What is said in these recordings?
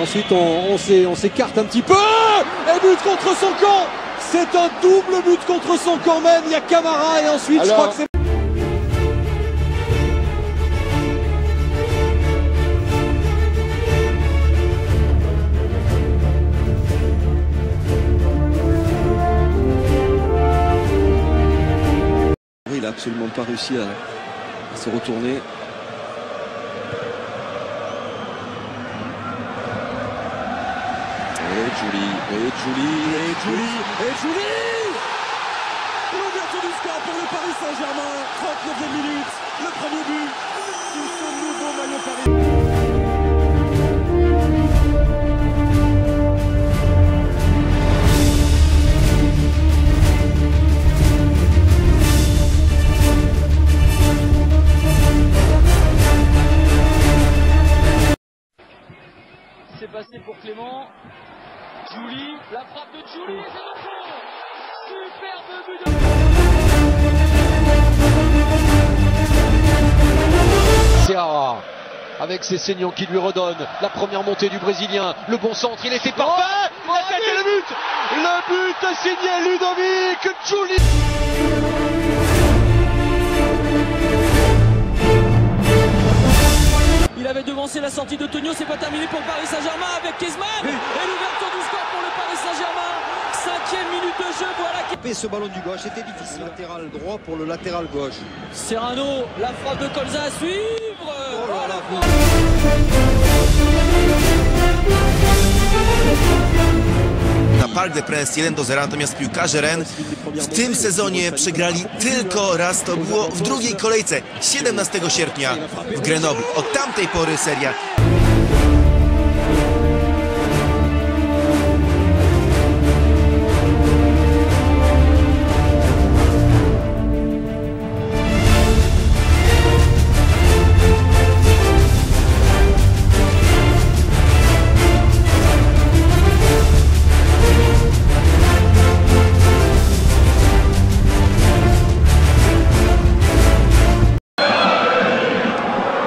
ensuite on s'écarte un petit peu. Et but contre son camp. C'est un double but contre son camp même. Il y a Camara et ensuite je crois que c'est... Il n'a absolument pas réussi à se retourner. Et Julie l'ouverture du score pour le Paris Saint-Germain, 39e minute, le premier but sous ce nouveau maillot parisien. C'est passé pour Clément. Julie, la frappe de Julie, c'est au fond. Superbe but de... Seara avec ses saignants qui lui redonne la première montée du Brésilien. Le bon centre, il est fait parfait. La tête et le but. Le but signé Ludovic Julie. Il avait devancé la sortie de Tonio, c'est pas terminé pour Paris Saint-Germain avec Kezman. Et l'ouverture du score pour le Paris Saint-Germain. 5e minute de jeu, voilà. Ce ballon du gauche était difficile. Latéral droit pour le latéral gauche. Serrano, la frappe de Colza à suivre. Oh là là. Na Parc des Princes 1-0, natomiast piłkarze Rennes w tym sezonie przegrali tylko raz, to było w drugiej kolejce 17 sierpnia w Grenoble. Od tamtej pory seria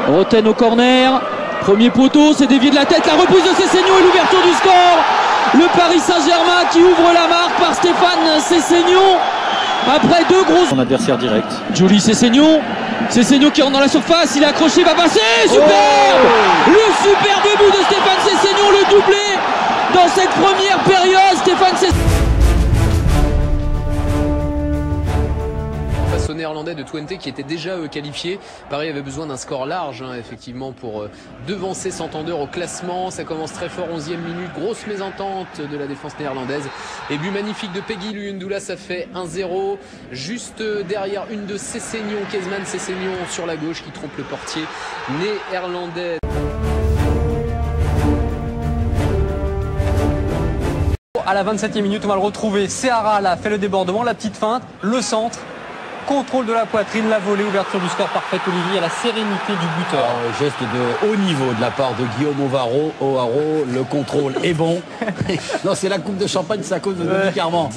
Roten au corner, premier poteau, c'est dévié de la tête, la repousse de Sessegnon et l'ouverture du score. Le Paris Saint-Germain qui ouvre la marque par Stéphane Sessegnon après deux gros... Son adversaire direct. Julie Sessegnon qui rentre dans la surface, il est accroché, va passer, superbe. Le superbe but de Stéphane Sessegnon, le doublé dans cette première période. Stéphane Sessegnon. Face aux Néerlandais de Twente qui étaient déjà qualifiés. Paris avait besoin d'un score large effectivement pour devancer Santander au classement. Ça commence très fort, 11e minute, grosse mésentente de la défense néerlandaise. Et but magnifique de Peggy Luyendula, ça fait 1-0. Juste derrière une de Sessegnon, Kezman Sessegnon sur la gauche qui trompe le portier néerlandais. À la 27e minute, on va le retrouver. Seara là, fait le débordement, la petite feinte, le centre. Contrôle de la poitrine, la volée, ouverture du score parfaite, Olivier, à la sérénité du buteur. Geste de haut niveau de la part de Guillaume Ovaro. Le contrôle est bon. Non, c'est la coupe de champagne, c'est à cause de Denis Carman.